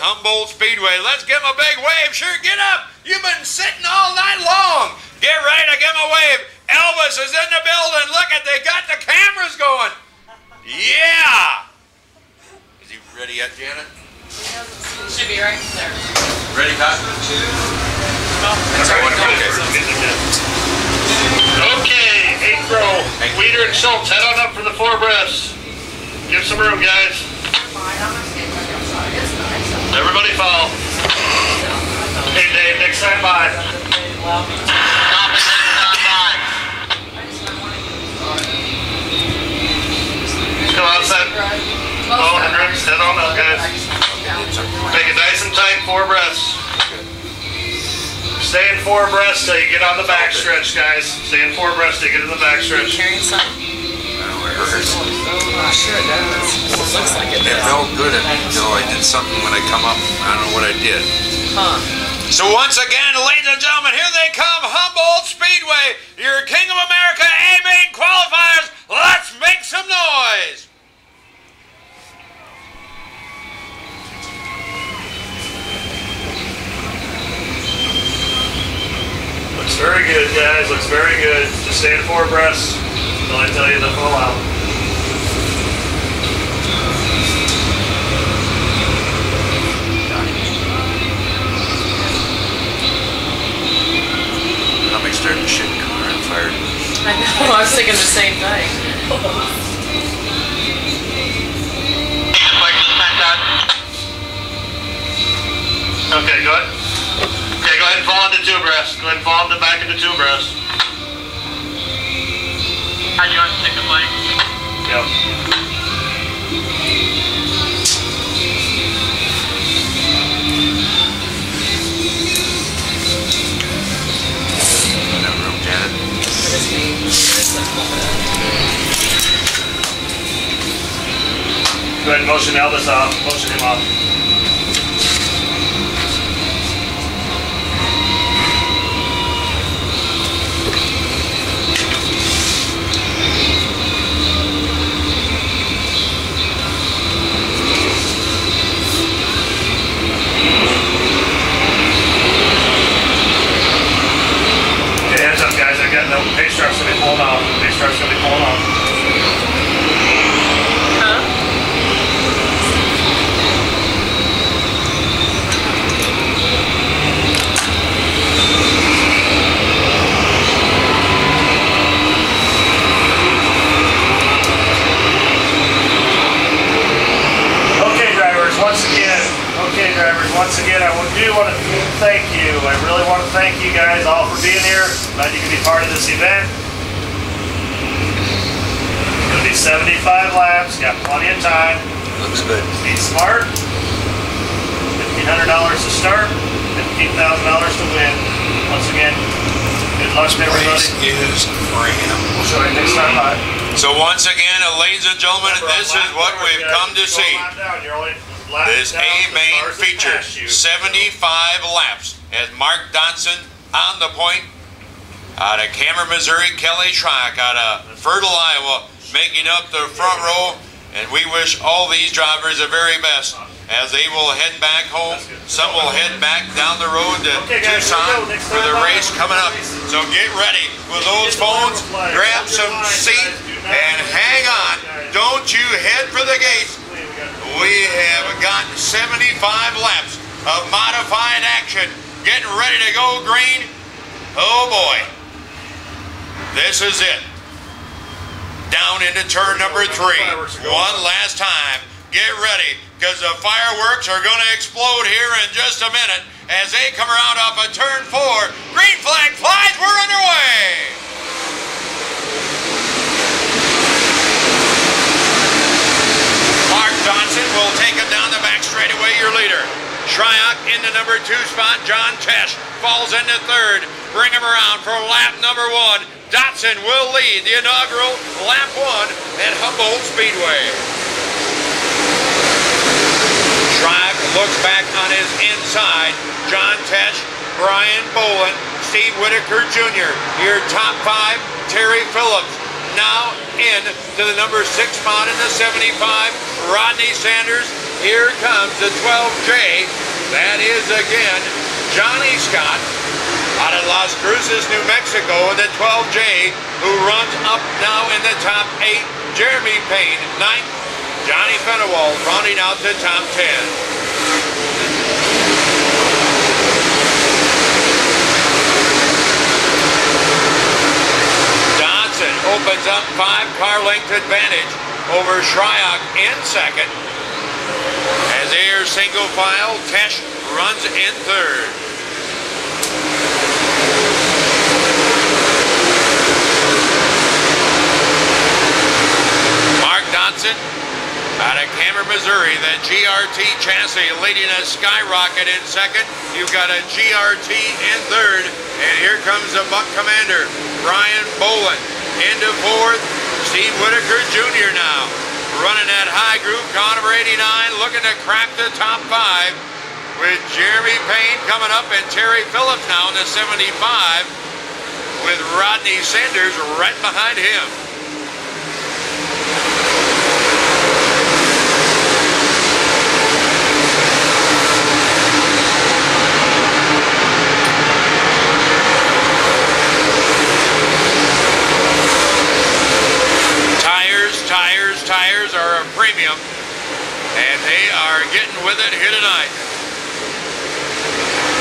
Humboldt Speedway. Let's give him a big wave. Sure, get up. You've been sitting all night long. Get ready to give him a wave. Elvis is in the building. Look at, they got the cameras going. Yeah. Is he ready yet, Janet? Should be right there. Ready, Todd? Okay, 8th row. Weeder and Schultz, head on up for the 4 breaths. Give some room, guys. Everybody follow. Hey, Dave, next time by. Come outside. Oh, Hendricks, head on up, guys. Make it nice and tight, 4 breaths. Stay in 4 breaths till you get on the back stretch, guys. Stay in 4 breaths till you get in the back stretch. Carrying something? Oh, sure it does. It looks like it does. It felt good until I did something when I come up. I don't know what I did. Huh. So once again, ladies and gentlemen, here they come, Humboldt Speedway, your King of America A-Main qualifiers. Let's make some noise. Looks very good, guys. Looks very good. Just stay in 4 breaths until I tell you to pull out. Starting to shit car on fire. I know, I was thinking the same thing. Okay, go ahead. Okay, go ahead and fall into 2 breaths. Go ahead and fall into back into 2 breaths. How do you want to stick the bike? Yep. Go ahead and motion Elvis off. Motion him off. Okay, heads up, guys. I got no pace strap's gonna be pulling off. Pace strap's gonna be pulling off. Once again, I do want to thank you. I really want to thank you guys all for being here. Glad you can be part of this event. It's going to be 75 laps. Got plenty of time. Looks good. Be smart. $1,500 to start. $15,000 to win. Once again, good luck to everybody. Race is free. We'll show you next time by. So once again, ladies and gentlemen, this is what we've come to see. This A-Main feature, 75 laps, as Mark Dodson on the point, out of Cameron, Missouri, King-Shryock out of Fertile, Iowa, making up the front row, and we wish all these drivers the very best as they will head back home. Some will head back down the road to Tucson for the race coming up. So get ready with those phones, grab some seat, and hang on. Don't you head for the gates. We have got 75 laps of modified action. Getting ready to go green. Oh boy. This is it. Down into turn number 3. One last time. Get ready, because the fireworks are going to explode here in just a minute as they come around off of turn 4. Green flag flies. We're underway. Johnson will take him down the back straightaway, your leader. Shryock into number 2 spot. John Tesh falls into 3rd. Bring him around for lap number 1. Dotson will lead the inaugural lap 1 at Humboldt Speedway. Shryock looks back on his inside. John Tesh, Brian Bolin, Steve Whitaker Jr. Your top 5, Terry Phillips. 9 now in to the number 6 spot in the 75. Rodney Sanders. Here comes the 12J. That is again Johnny Scott out of Las Cruces, New Mexico, and the 12J who runs up now in the top 8. Jeremy Payne, 9th. Johnny Fenewald rounding out the top 10. Opens up 5-car length advantage over Shryock in second. As Air single file, Tesh runs in third. Mark Dodson out of Cameron, Missouri, the GRT chassis leading a Skyrocket in second. You've got a GRT in third. And here comes the Buck Commander, Brian Boland. Into fourth, Steve Whitaker Jr. now. Running that high groove, car number 89, looking to crack the top 5 with Jeremy Payne coming up and Terry Phillips now in the 75 with Rodney Sanders right behind him. Tires are a premium, and they are getting with it here tonight.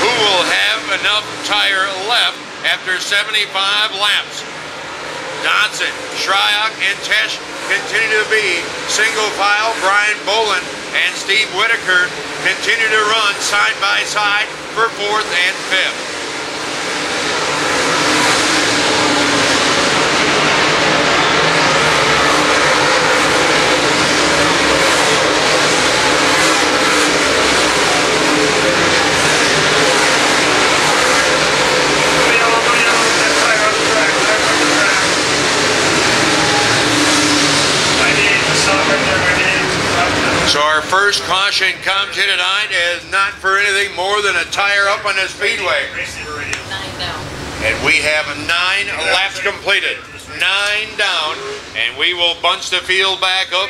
Who will have enough tire left after 75 laps? Dodson, Shryock, and Tesh continue to be single file. Brian Boland and Steve Whitaker continue to run side by side for 4th and 5th. So our first caution comes here tonight is not for anything more than a tire up on the speedway. 9 down. And we have 9 laps completed. 9 down, and we will bunch the field back up.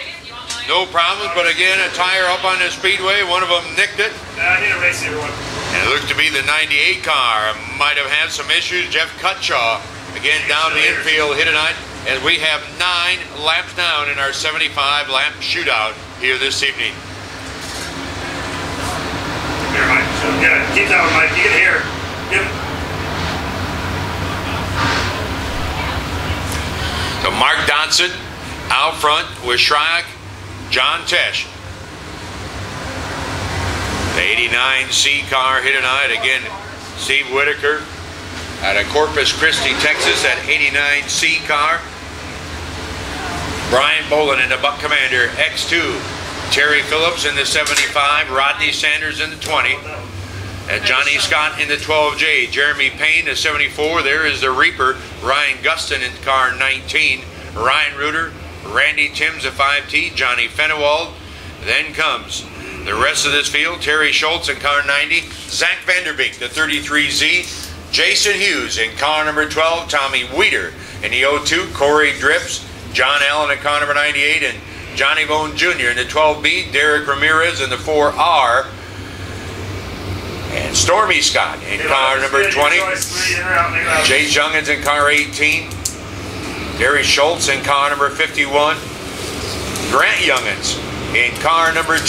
No problems, but again, a tire up on the speedway. One of them nicked it. I need a race everyone. And it looks to be the 98 car. Might have had some issues. Jeff Cutshaw, again, down the infield here tonight. As we have 9 laps down in our 75-lap shootout here this evening. Here, Mike. So, yeah, keep that one, Mike. You can hear. Give it. So Mark Dodson out front with Shryock, John Tesh. The 89C car here tonight. Again, Steve Whitaker out of Corpus Christi, Texas, that 89C car. Brian Boland in the Buck Commander X2. Terry Phillips in the 75. Rodney Sanders in the 20. And Johnny Scott in the 12J. Jeremy Payne, the 74. There is the Reaper. Ryan Gustin in car 19. Ryan Reuter. Randy Timms, the 5T. Johnny Fenewald. Then comes the rest of this field. Terry Schultz in car 90. Zach Vanderbeek, the 33Z. Jason Hughes in car number 12. Tommy Weeder in the 02. Corey Drips. John Allen in car number 98, and Johnny Bone Jr. in the 12B, Derek Ramirez in the 4R, and Stormy Scott in car number 20, Jay Jungins in car 18, Gary Schultz in car number 51, Grant Youngins in car number 2,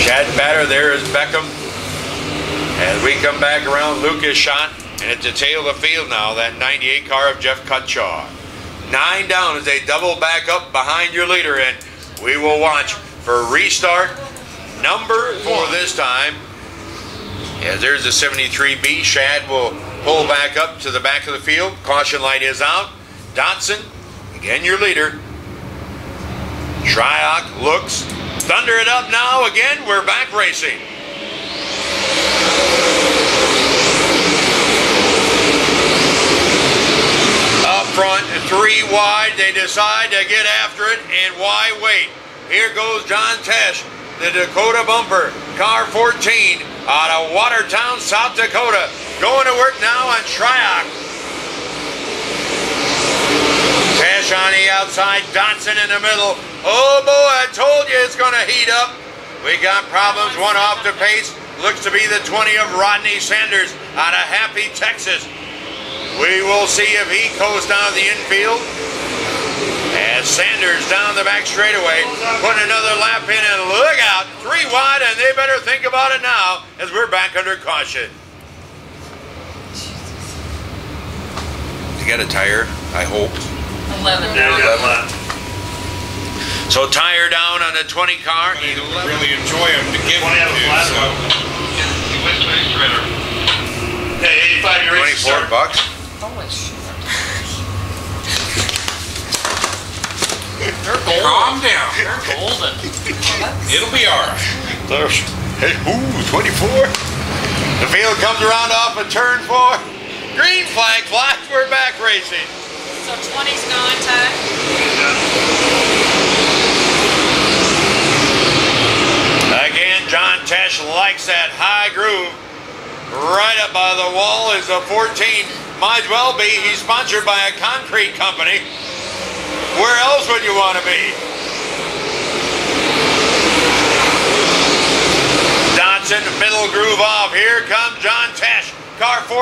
Chad Batter, there is Beckham. As we come back around, Lucas Schott. And at the tail of the field now, that 98 car of Jeff Cutshaw. 9 down as they double back up behind your leader, and we will watch for restart number 4 this time. As there's the 73B, Shad will pull back up to the back of the field. Caution light is out. Dodson, again your leader. Shryock looks, thunder it up now again, we're back racing. Front, 3 wide, they decide to get after it, and why wait? Here goes John Tesh, the Dakota bumper, car 14, out of Watertown, South Dakota, going to work now on Shryock. outside, Dotson in the middle. Oh boy, I told you it's going to heat up. We got problems, one off the pace. Looks to be the 20 of Rodney Sanders out of Happy, Texas. We will see if he goes down the infield. As Sanders down the back straightaway, putting another lap in, and look out, 3 wide, and they better think about it now as we're back under caution. You got a tire, I hope. 11. Yeah, we got 11. So tire down on the 20 car. I really enjoy them to give 20 them of to, them so. Hey, 85, you're ready to start. $24. Holy shit. They're golden. Calm down. They're golden. It'll be alright. Hey, ooh, 24. The field comes around off of turn 4. Green flag flash, we're back racing. So 20's gone, Ty? Again, John Tesh likes that high groove. Right up by the wall is a 14. Might as well be. He's sponsored by a concrete company. Where else would you want to be? Dodson, middle groove off. Here comes John Tesh. Car 14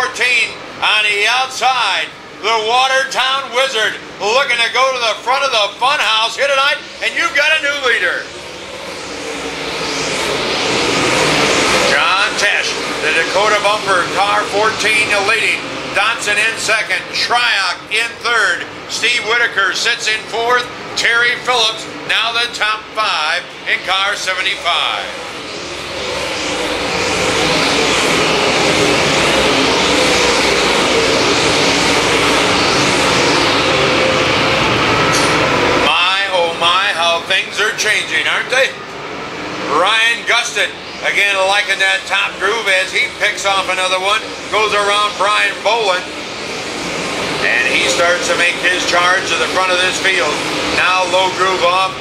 on the outside. The Watertown Wizard looking to go to the front of the funhouse here tonight, and you've got a new leader. John Tesh, the Dakota Bumper, car 14 leading. Dotson in second, Shryock in third, Steve Whitaker sits in fourth, Terry Phillips now the top 5 in car 75. My, oh my, how things are changing, aren't they? Ryan Gustin, again liking that top groove as he picks off another one, goes around Brian Boland, and he starts to make his charge to the front of this field. Now low groove off,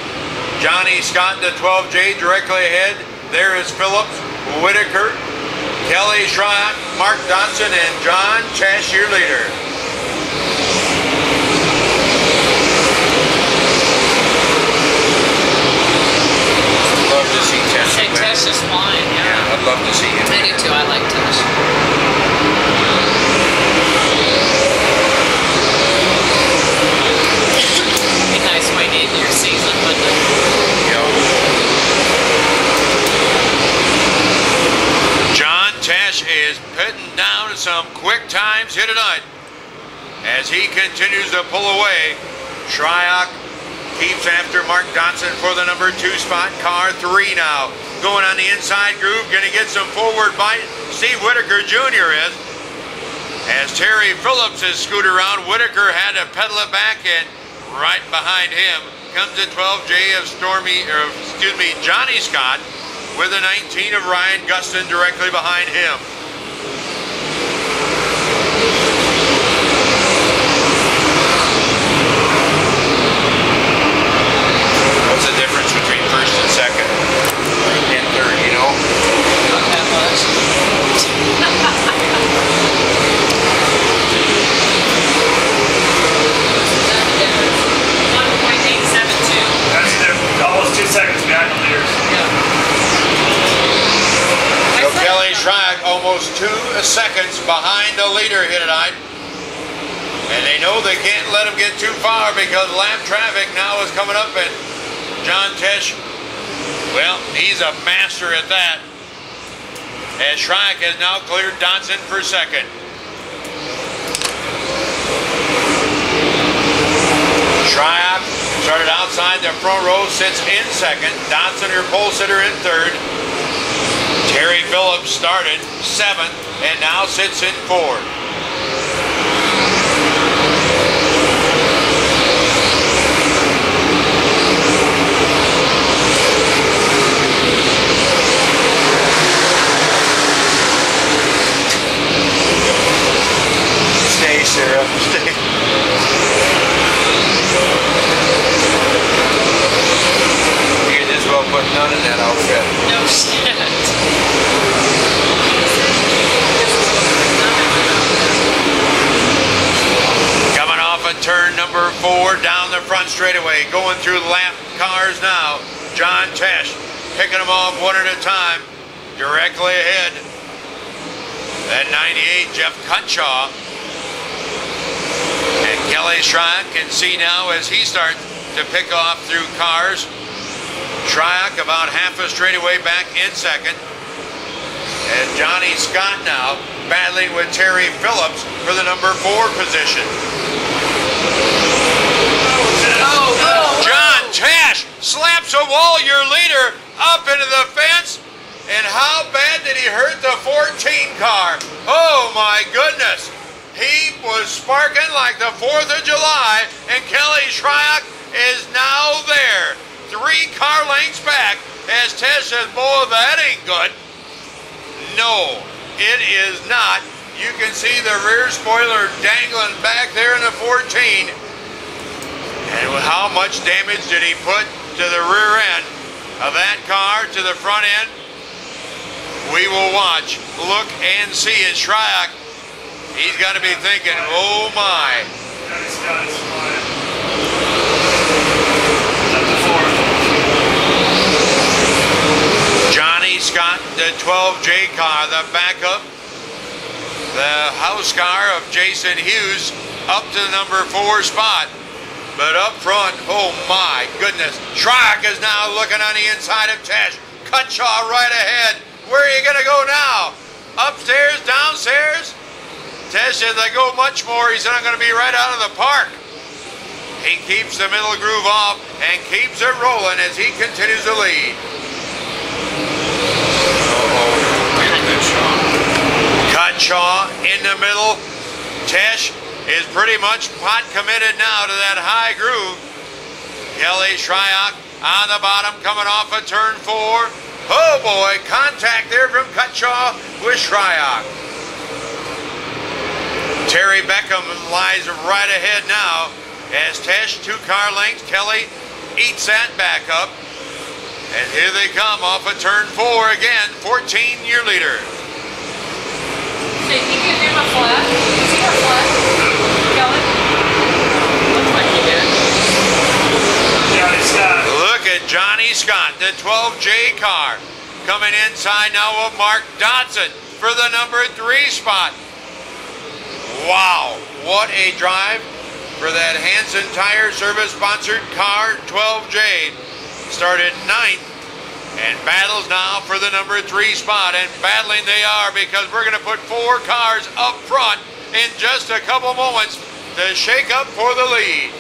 Johnny Scott to 12J directly ahead. There is Phillips, Whitaker, Kelly Shryock, Mark Dotson, and John Tesh, your leader. Love to see Tesh. I think Tesh is flying, yeah. I'd love to see him. I do too, I like Tesh. Be nice way to end your season, wouldn't it? John Tesh is putting down some quick times here tonight as he continues to pull away. Shryock keeps after Mark Dotson for the number 2 spot. Car 3 now. Going on the inside groove. Going to get some forward bite. Steve Whitaker Jr. is. As Terry Phillips is scooted around, Whitaker had to pedal it back, and right behind him comes the 12J of Johnny Scott with the 19 of Ryan Gustin directly behind him. What's the difference between first and second and third, you know? Not that much. 1.872. That's almost 2 seconds behind the leaders. Yeah. So Kelly Shryock almost 2 seconds behind the leader here tonight. And they know they can't let him get too far because lap traffic now is coming up, and John Tesh, well, he's a master at that. As Shryock has now cleared Dotson for second. Shryock started outside the front row, sits in second. Dotson, your pole sitter, in third. Terry Phillips started 7th and now sits in 4th. Stay, Sarah. Stay. You could just well put none in that outfit. No shit. front straightaway, going through lap cars now. John Tesh picking them off one at a time, directly ahead. That 98, Jeff Cutshaw. And King-Shryock can see now as he starts to pick off through cars. Shryock about half a straightaway back in second. And Johnny Scott now battling with Terry Phillips for the number 4 position. John Tesh slaps a wall, your leader, up into the fence. And how bad did he hurt the 14 car? Oh my goodness. He was sparking like the 4th of July, and King-Shryock is now there. 3 car lengths back as Tesh says, boy, that ain't good. No, it is not. You can see the rear spoiler dangling back there in the 14. And how much damage did he put to the rear end of that car, to the front end? We will watch, look, and see as Shryock, he's got to be thinking, oh my. Johnny Scott, the 12J car, the backup, the house car of Jason Hughes, up to the number 4 spot. But up front, oh my goodness, Shryock is now looking on the inside of Tesh. Cutshaw right ahead. Where are you going to go now? Upstairs, downstairs? Tesh says, I go much more. He said, I'm going to be right out of the park. He keeps the middle groove off and keeps it rolling as he continues to lead. Cutshaw in the middle. Tesh is pretty much pot committed now to that high groove. King-Shryock on the bottom coming off of turn 4. Oh boy, contact there from Cutshaw with Shryock. Terry Beckham lies right ahead now as Tesh 2 car lengths. Kelly eats that back up. And here they come off of turn 4 again, 14-year leader. So you think you're doing a flat? Is he a flat? Kelly? Looks like he did. Johnny Scott. Look at Johnny Scott, the 12J car, coming inside now of Mark Dodson for the number 3 spot. Wow, what a drive for that Hanson Tire Service sponsored car 12J. Started 9th and battles now for the number 3 spot, and battling they are because we're going to put 4 cars up front in just a couple moments to shake up for the lead.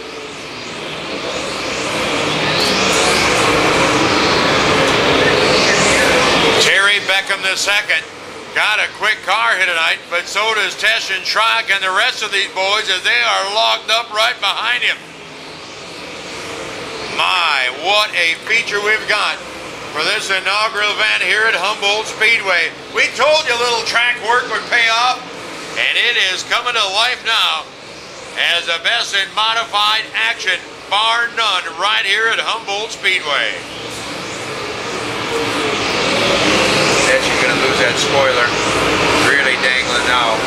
Terry Beckham II got a quick car here tonight, but so does Tesh and Shryock and the rest of these boys as they are locked up right behind him. My, what a feature we've got for this inaugural event here at Humboldt Speedway. We told you a little track work would pay off, and it is coming to life now as the best in modified action, bar none, right here at Humboldt Speedway. You're going to lose that spoiler. Really dangling now.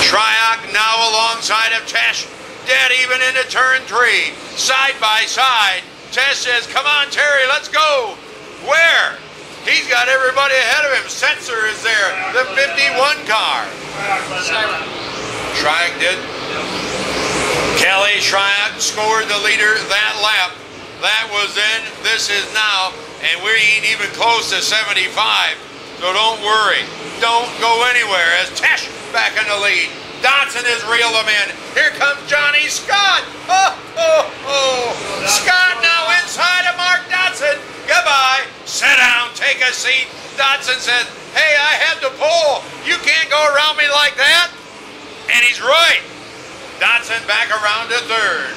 Shryock now alongside of Tesh. Dead even into turn 3. Side by side. Tesh says, come on, Terry, let's go. Where? He's got everybody ahead of him. Sensor is there. The 51 car. Shryock did. King-Shryock scored the leader that lap. That was then, this is now, and we ain't even close to 75. So don't worry, don't go anywhere as Tesh back in the lead. Dodson has reeled him in. Here comes Johnny Scott. Scott now inside of Mark Dodson. Goodbye. Sit down, take a seat. Dodson says, hey, I had to pull. You can't go around me like that. And he's right. Dodson back around to 3rd.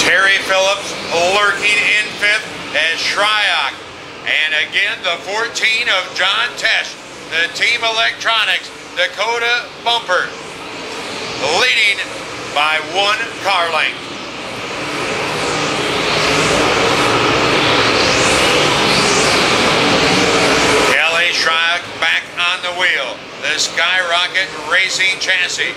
Terry Phillips lurking in 5th as Shryock. And again, the 14 of John Tesh, the Team Electronics Dakota bumper, leading by 1 car length. King-Shryock back on the wheel. The Skyrocket Racing chassis,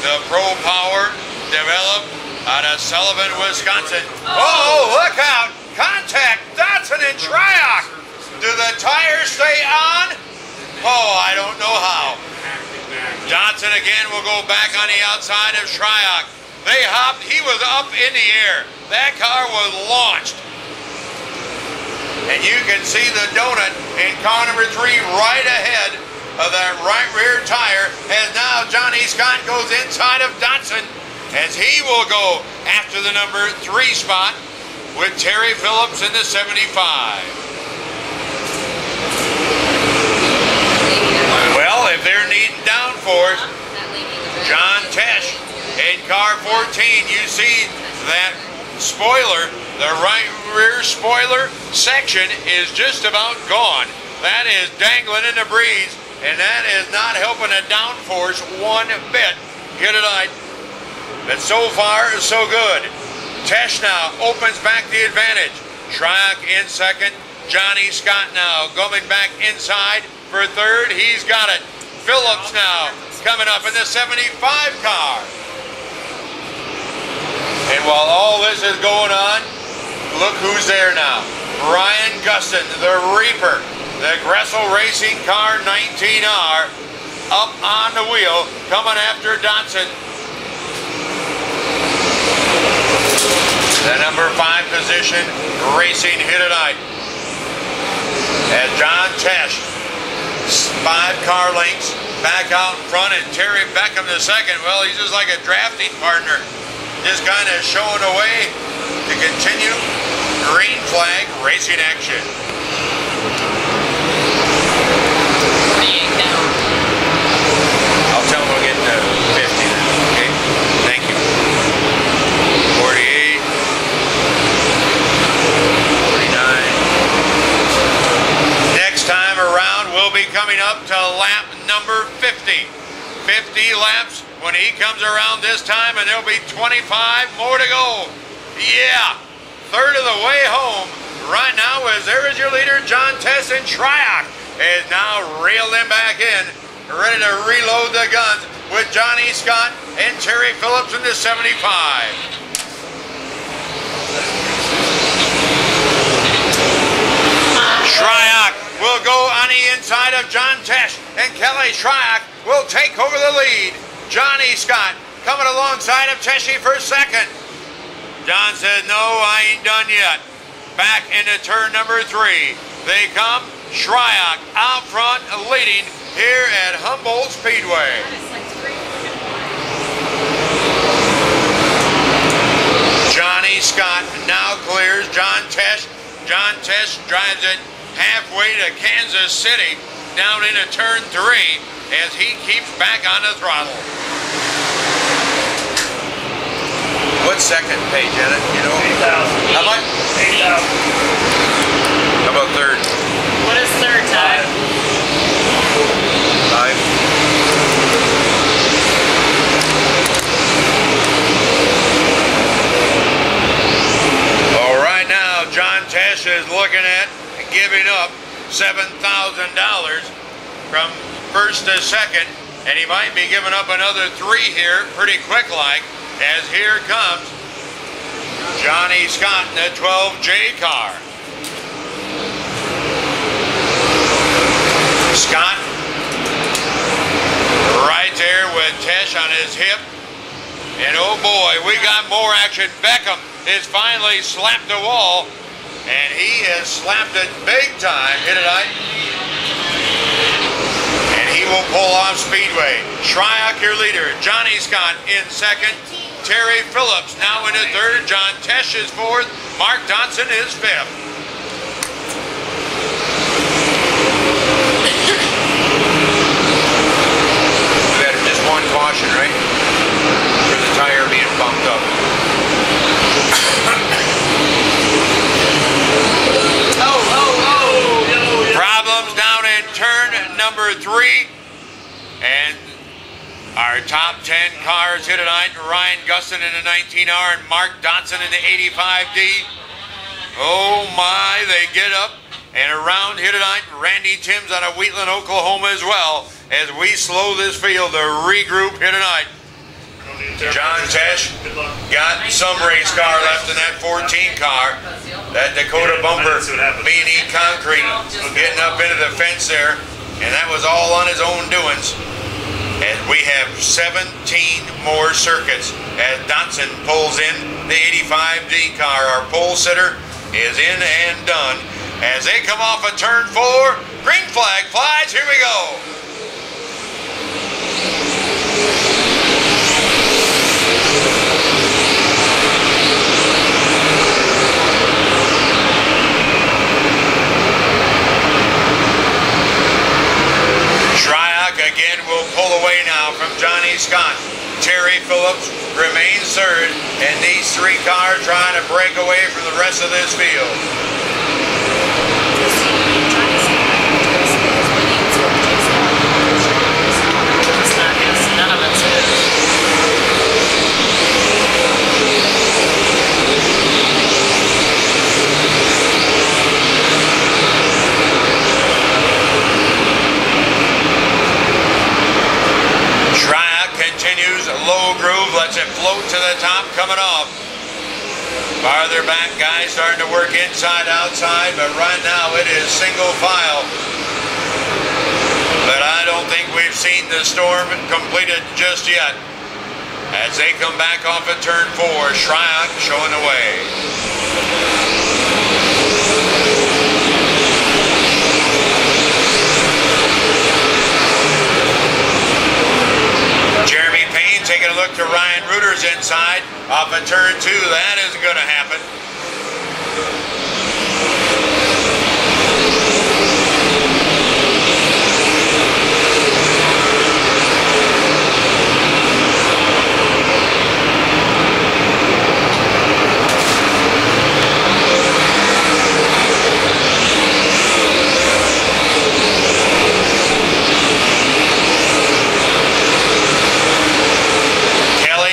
the Pro Power developed out of Sullivan, Wisconsin. Oh, look out! Contact, Dotson and Shryock. Do the tires stay on? Oh, I don't know how. Dotson again will go back on the outside of Shryock. They hopped, he was up in the air. That car was launched. And you can see the donut in car number 3 right ahead of that right rear tire as now Johnny Scott goes inside of Dotson as he will go after the number 3 spot with Terry Phillips in the 75. Well, if they're needing downforce, John Tesh in car 14, you see that spoiler, the right rear spoiler section is just about gone. That is dangling in the breeze, and that is not helping the downforce one bit. Get it right. But so far, so good. Tesh now opens back the advantage. Shryock in second. Johnny Scott now coming back inside for third. He's got it. Phillips now coming up in the 75 car. And while all this is going on, look who's there now. Ryan Gustin, the Reaper, the Gressel Racing Car 19R, up on the wheel, coming after Dotson. The number 5 position, Racing Hittite. As John Tesh, 5 car lengths, back out in front, and Terry Beckham the second. Well, he's just like a drafting partner. Just kind of showing the way to continue green flag racing action. 48 down. I'll tell him we'll get to 50 then, okay? Thank you. 48. 49. Next time around, we'll be coming up to lap number 50. 50 laps when he comes around this time, and there'll be 25 more to go. Yeah, third of the way home. Right now, there is your leader, John Tess, and Shryock is now reeled them back in, ready to reload the guns with Johnny Scott and Terry Phillips in the 75. Shryock will go on the inside of John Tesh, and Kelly Shryock will take over the lead. Johnny Scott coming alongside of Teshy for second. John says, no, I ain't done yet. Back into turn number 3. They come. Shryock out front leading here at Humboldt Speedway. Johnny Scott now clears John Tesh. John Tesh drives it halfway to Kansas City down into turn 3 as he keeps back on the throttle. What's second page in it? You know? 8,000. How much? 8,000. How about third? What is third time? 5. Well, right now, John Tesh is looking at giving up $7,000 from first to second, and he might be giving up another 3 here pretty quick like, as here comes Johnny Scott in the 12J car. Scott right there with Tesh on his hip, and oh boy, we got more action. Beckham is finally slapped the wall, and he has slapped it big time. Hit it right. And he will pull off Speedway. Shryock, your leader. Johnny Scott in second. Terry Phillips now in the third. John Tesh is fourth. Mark Dotson is fifth. We had just one caution, right? For the tire being bumped up. Problems down in turn number 3, and our top 10 cars here tonight. Ryan Gustin in the 19R and Mark Dotson in the 85D. Oh my, they get up and around here tonight. Randy Timms out of Wheatland, Oklahoma as well, as we slow this field to regroup here tonight. John Tesh got some race car left in that 14 car. That Dakota bumper, B&E Concrete, getting up into the fence there, and that was all on his own doings. And we have 17 more circuits as Dotson pulls in the 85D car. Our pole sitter is in and done. As they come off of turn 4, green flag flies, here we go. Shryock again will pull away now from Johnny Scott. Terry Phillips remains third, and these 3 cars trying to break away from the rest of this field. Low groove, lets it float to the top, coming off. Farther back, guys starting to work inside, outside, but right now it is single file. But I don't think we've seen the storm completed just yet. As they come back off of turn 4, Shryock showing the way. Jeremy Payne taking a look to Ryan Reuter's inside off of turn 2. That isn't going to happen.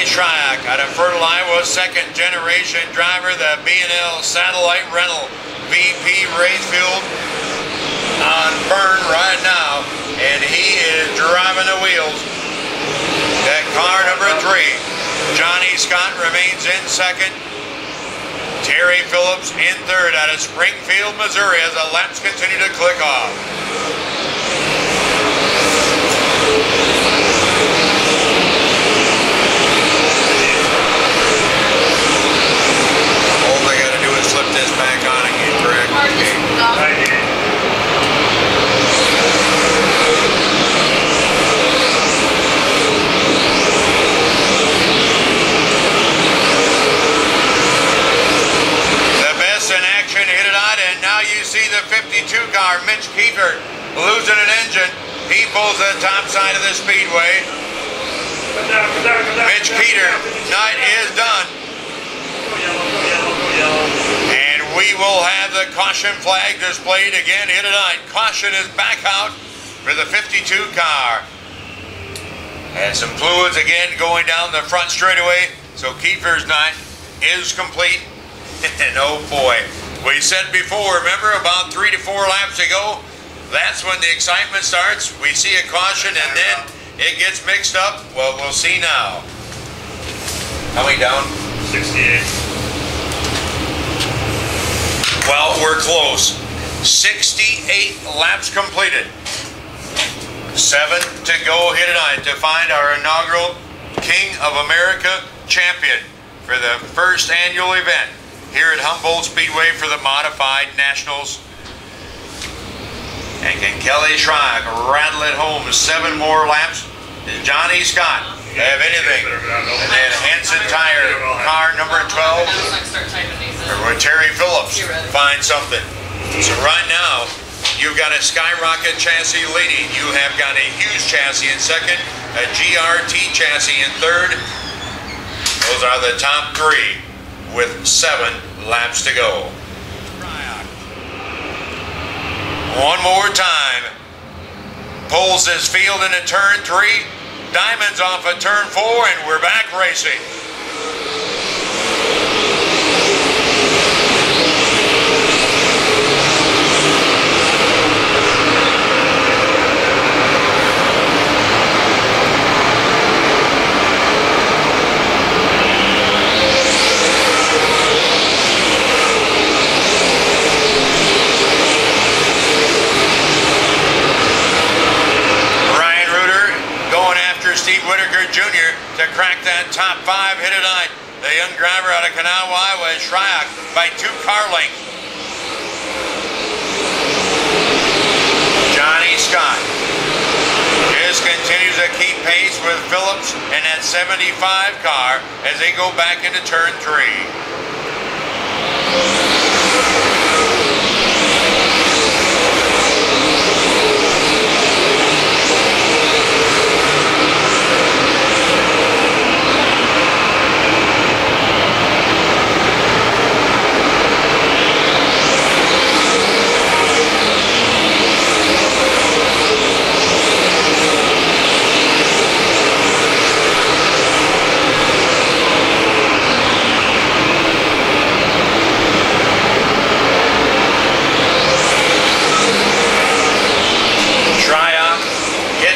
Shryock out of Fertile, Iowa, second generation driver, the B&L Satellite Rental VP Racefield on burn right now, and he is driving the wheels. That car number 3, Johnny Scott remains in second. Terry Phillips in third out of Springfield, Missouri, as the laps continue to click off. Flip this back on again, correct? Okay. The best in action hit it out, and now you see the 52 car, Mitch Kiefer, losing an engine. He pulls the top side of the speedway. Mitch Kiefer, night is done. And we will have the caution flag displayed again here tonight. Caution is back out for the 52 car. And some fluids again going down the front straightaway. So Kiefer's night is complete. And oh boy, we said before, remember about 3 to 4 laps ago, that's when the excitement starts. We see a caution and then it gets mixed up. Well, we'll see now. How many down? 68. Well, we're close. 68 laps completed. 7 to go here tonight to find our inaugural King of America champion for the first annual event here at Humboldt Speedway for the Modified Nationals. And can Kelly Shryock rattle it home 7 more laps? Does Johnny Scott have anything? And then Hanson Tire, car number 12. Or Terry Phillips find something. So right now, you've got a Skyrocket chassis leading. You have got a huge chassis in second, a GRT chassis in third. Those are the top 3 with 7 laps to go. One more time. Pulls this field into turn 3. Diamonds off of turn 4, and we're back racing. young driver out of Kanawha, Iowa, Shryock, by 2 car lengths. Johnny Scott just continues to keep pace with Phillips and that 75 car as they go back into turn 3.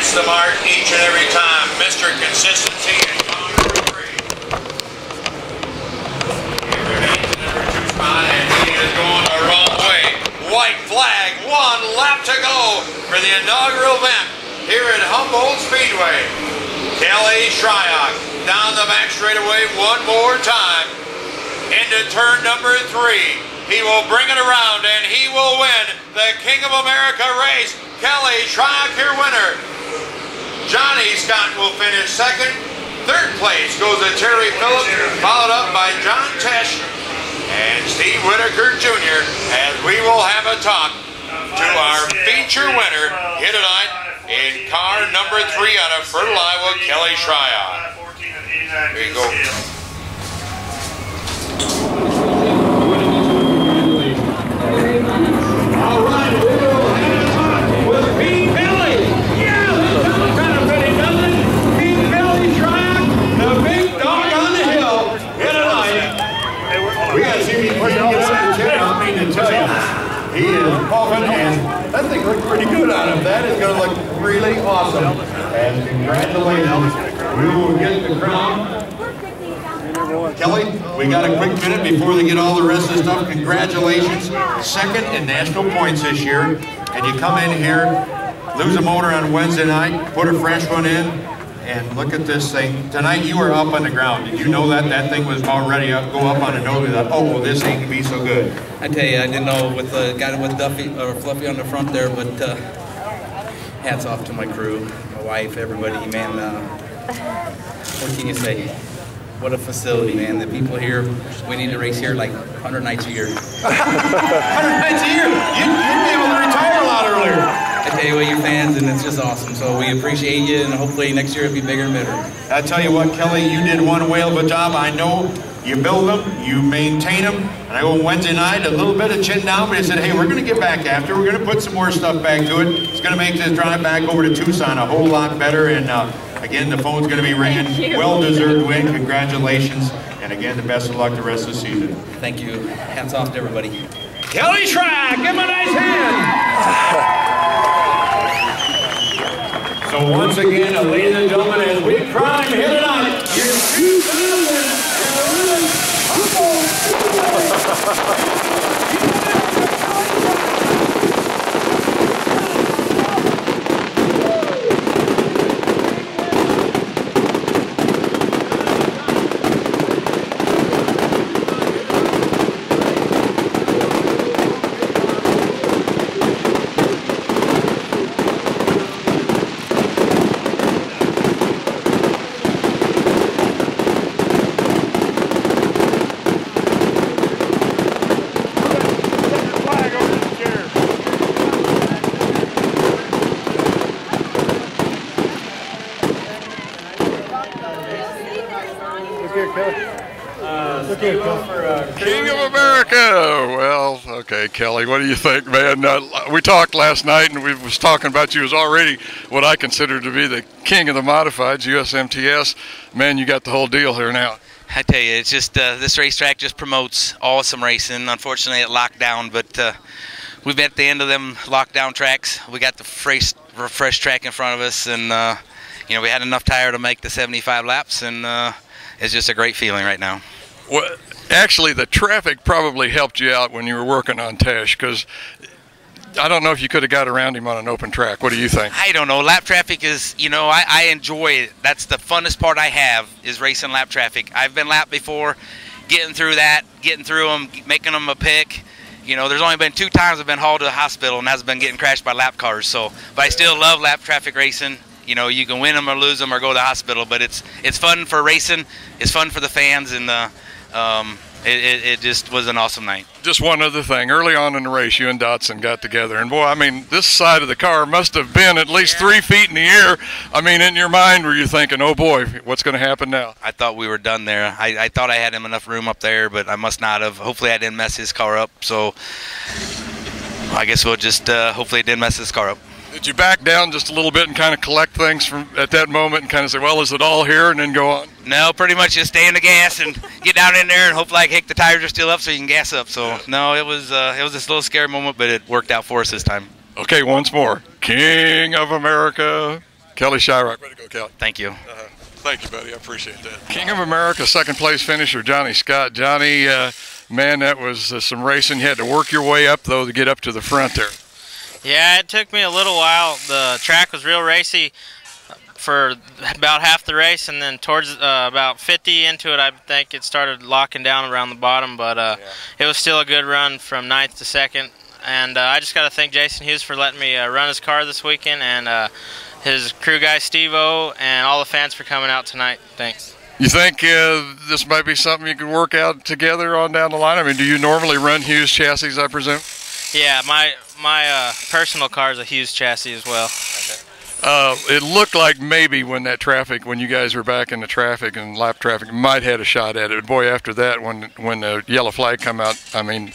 The mark each and every time. Mr. Consistency in car number 3. Here remains the number 2 spot, and he is going the wrong way. White flag, 1 lap to go for the inaugural event here at Humboldt Speedway. King-Shryock down the back straightaway one more time into turn number 3. He will bring it around and he will win the King of America race. King-Shryock, your winner. Johnny Scott will finish 2nd. 3rd place goes to Terry Phillips, followed up by John Tesh and Steve Whitaker Jr. as we will have a talk to our feature winner here tonight in car number 3 out of Fertile, Iowa, King-Shryock. Here you go. All right, we will have a talk with Pete Billy. Yeah, that's how kind of pretty, doesn't it? Pete Billy Shryock, the big dog on the hill. Here tonight. We got to see me put on that chair. I mean to tell you, he is pumping, and that thing looks pretty good on him. That is going to look really awesome. And congratulations. We will get the crown. Kelly, we got a quick minute before they get all the rest of the stuff. Congratulations, 2nd in national points this year. And you come in here, lose a motor on Wednesday night, put a fresh one in, and look at this thing. Tonight you were up on the ground. Did you know that that thing was already up, go up on a nose? Thought, oh, well, this ain't gonna be so good. I tell you, I didn't know with the got it with Duffy or Fluffy on the front there, but hats off to my crew, my wife, everybody, man. What can you say? What a facility, man. The people here, we need to race here like 100 nights a year. 100 nights a year? You'd be able to retire a lot earlier. I tell you what, you're fans, and it's just awesome. So we appreciate you, and hopefully next year it'll be bigger and better. I tell you what, Kelly, you did one whale of a job. I know you build them, you maintain them. And I go Wednesday night, a little bit of chin down, but he said, hey, we're going to get back after. We're going to put some more stuff back to it. It's going to make this drive back over to Tucson a whole lot better. And again, the phone's going to be ringing. Well-deserved win. Congratulations. And again, the best of luck the rest of the season. Thank you. Hats off to everybody. King-Shryock, give him a nice hand. So once again, ladies and gentlemen, as we crown him here tonight, here's 2000 King of America. Well, okay, Kelly, what do you think, man? We talked last night, and we was talking about you as already what I consider to be the king of the modifieds, USMTS. Man, you got the whole deal here now. I tell you, it's just this racetrack just promotes awesome racing. Unfortunately, it locked down, but we've been at the end of them lockdown tracks. We got the fresh track in front of us, and you know, we had enough tire to make the 75 laps, and it's just a great feeling right now. Well, actually, the traffic probably helped you out when you were working on Tesh, because I don't know if you could have got around him on an open track. What do you think? I don't know. Lap traffic is, you know, I enjoy it. That's the funnest part I have is racing lap traffic. I've been lapped before, getting through that, getting through them, making them a pick. You know, there's only been 2 times I've been hauled to the hospital, and that's been getting crashed by lap cars. So, but I still love lap traffic racing. You know, you can win them or lose them or go to the hospital, but it's fun for racing. It's fun for the fans, and it just was an awesome night. Just one other thing. Early on in the race, you and Dotson got together, and boy, I mean, this side of the car must have been at least 3 feet in the air. I mean, in your mind, were you thinking, oh boy, what's going to happen now? I thought we were done there. I thought I had him enough room up there, but I must not have. Hopefully I didn't mess his car up, so I guess we'll just hopefully it didn't mess his car up. Did you back down just a little bit and kind of collect things from at that moment and kind of say, well, is it all here, and then go on? No, pretty much just stay in the gas and get down in there and hope like, heck, the tires are still up so you can gas up. So, no, it was this little scary moment, but it worked out for us this time. Okay, once more. King of America, King-Shryock. Way to go, Kelly. Thank you. Thank you, buddy. I appreciate that. King of America, second place finisher, Johnny Scott. Johnny, man, that was some racing. You had to work your way up, though, to get up to the front there. Yeah, it took me a little while. The track was real racy for about half the race, and then towards about 50 into it, I think it started locking down around the bottom, but it was still a good run from 9th to 2nd. And I just got to thank Jason Hughes for letting me run his car this weekend, and his crew guy Steve-O, and all the fans for coming out tonight. Thanks. You think this might be something you could work out together on down the line? I mean, do you normally run Hughes chassis, I presume? Yeah, my personal car is a Hughes chassis as well. It looked like maybe when you guys were back in the traffic and lap traffic, might had a shot at it. But boy, after that, when the yellow flag come out, I mean,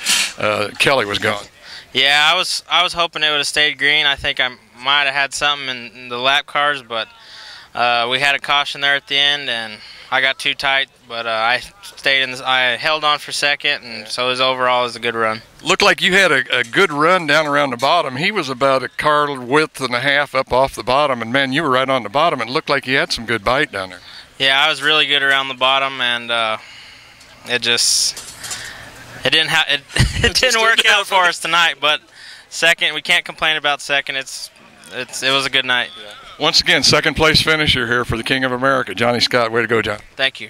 Kelly was gone. Yeah, I was hoping it would have stayed green. I think I might have had something in the lap cars, but we had a caution there at the end, and I got too tight. But I held on for second, and so his overall was a good run. Looked like you had a good run down around the bottom. He was about a car width and a half up off the bottom, and man, you were right on the bottom. It looked like you had some good bite down there. Yeah, I was really good around the bottom, and it didn't work out for us tonight. But second, we can't complain about second. It was a good night. Yeah. Once again, second place finisher here for the King of America, Johnny Scott. Way to go, John. Thank you.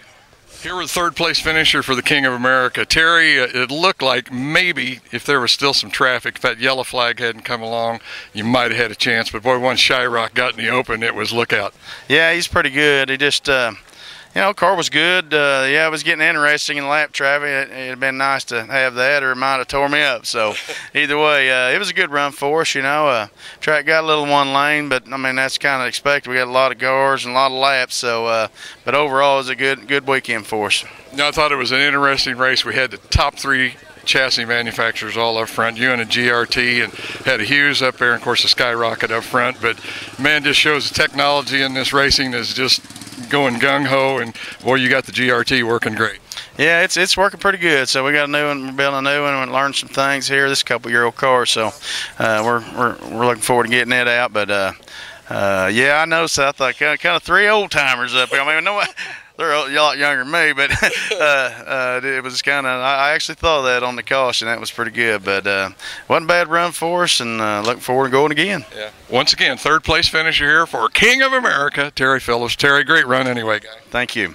Here was third place finisher for the King of America, Terry. It looked like maybe if there was still some traffic, if that yellow flag hadn't come along, you might have had a chance. But boy, once Shryock got in the open, it was look out. Yeah, he's pretty good. He just, car was good. Yeah, it was getting interesting in lap traffic. It had been nice to have that, or it might have tore me up. So either way, it was a good run for us. Track got a little one lane, but I mean that's kind of expected. We got a lot of cars and a lot of laps. So, but overall, it was a good weekend for us. No, I thought it was an interesting race. We had the top 3 chassis manufacturers all up front, you and a GRT, and had a Hughes up there, and of course a Skyrocket up front. But man, just shows the technology in this racing is just going gung-ho, and boy, you got the GRT working great. Yeah, it's working pretty good. So we got a new one, we're building a new one, and learned some things here. This couple-year-old car, so we're looking forward to getting it out. But yeah, I noticed that. I thought kind of 3 old timers up here. I mean, no. They're a lot younger than me, but it was kind of, I actually thought that on the caution. That was pretty good, but wasn't a bad run for us, and looking forward to going again. Yeah. Once again, third place finisher here for King of America, Terry Phillips. Terry, great run anyway, guy. Thank you.